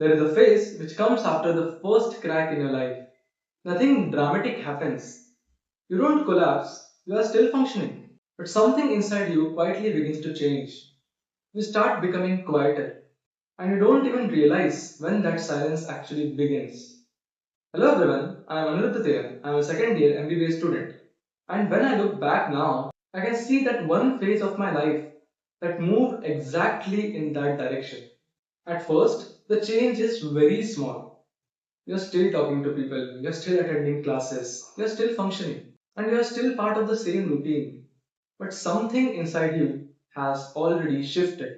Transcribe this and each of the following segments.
There is a phase which comes after the first crack in your life. Nothing dramatic happens. You don't collapse, you are still functioning. But something inside you quietly begins to change. You start becoming quieter, and you don't even realize when that silence actually begins. Hello everyone, I am Aniruddha Telang. I am a second year MBBS student. And when I look back now, I can see that one phase of my life that moved exactly in that direction. At first, the change is very small. You're still talking to people, you're still attending classes, you're still functioning, and you're still part of the same routine. But something inside you has already shifted.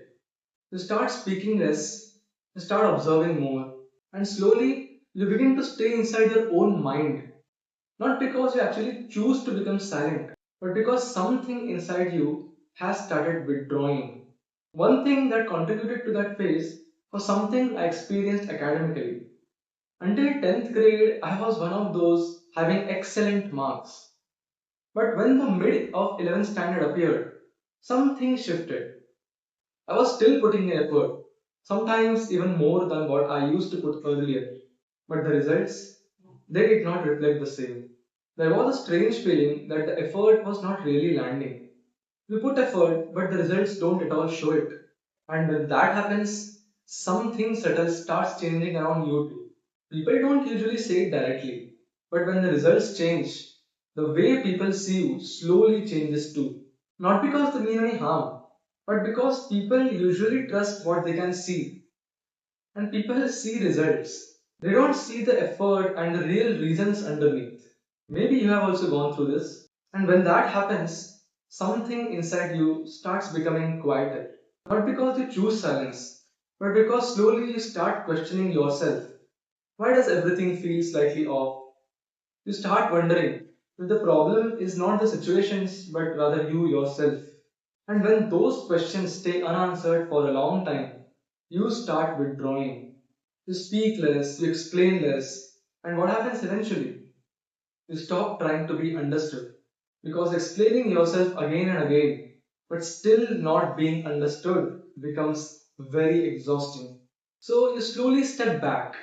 You start speaking less, you start observing more, and slowly you begin to stay inside your own mind. Not because you actually choose to become silent, but because something inside you has started withdrawing. One thing that contributed to that phase was something I experienced academically. Until 10th grade, I was one of those having excellent marks. But when the mid of 11th standard appeared, something shifted. I was still putting in effort, sometimes even more than what I used to put earlier. But the results, they did not reflect the same. There was a strange feeling that the effort was not really landing. You put effort, but the results don't at all show it. And when that happens, something subtle starts changing around you too. People don't usually say it directly, but when the results change, the way people see you slowly changes too. Not because they mean any harm, but because people usually trust what they can see, and people see results. They don't see the effort and the real reasons underneath. Maybe you have also gone through this, and when that happens, something inside you starts becoming quieter. Not because you choose silence, but because slowly you start questioning yourself. Why does everything feel slightly off? You start wondering if the problem is not the situations but rather you yourself. And when those questions stay unanswered for a long time, you start withdrawing. You speak less, you explain less, and what happens eventually? You stop trying to be understood. Because explaining yourself again and again, but still not being understood, becomes very exhausting. So you slowly step back,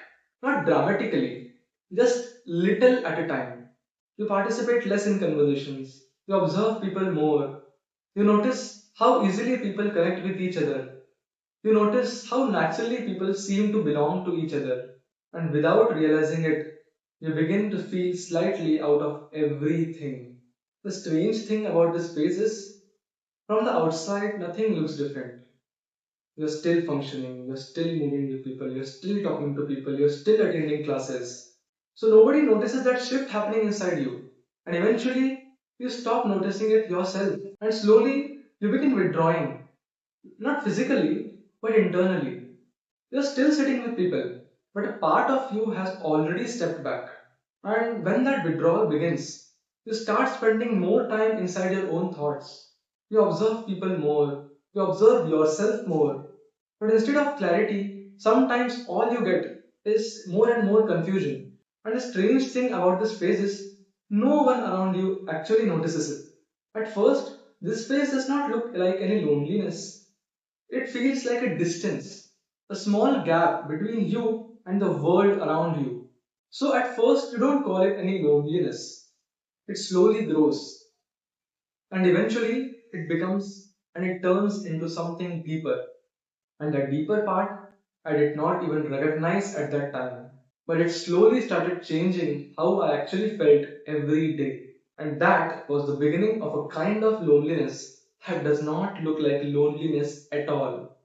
not dramatically, just little at a time. You participate less in conversations, you observe people more, you notice how easily people connect with each other, you notice how naturally people seem to belong to each other, and without realizing it, you begin to feel slightly out of everything. The strange thing about this phase is, from the outside, nothing looks different. You're still functioning, you're still moving with people, you're still talking to people, you're still attending classes. So nobody notices that shift happening inside you. And eventually, you stop noticing it yourself. And slowly, you begin withdrawing. Not physically, but internally. You're still sitting with people, but a part of you has already stepped back. And when that withdrawal begins, you start spending more time inside your own thoughts. You observe people more, you observe yourself more. But instead of clarity, sometimes all you get is more and more confusion. And the strange thing about this phase is no one around you actually notices it. At first, this phase does not look like any loneliness. It feels like a distance, a small gap between you and the world around you. So at first, you don't call it any loneliness. It slowly grows, and eventually it becomes and it turns into something deeper. And that deeper part, I did not even recognize at that time. But it slowly started changing how I actually felt every day. And that was the beginning of a kind of loneliness that does not look like loneliness at all.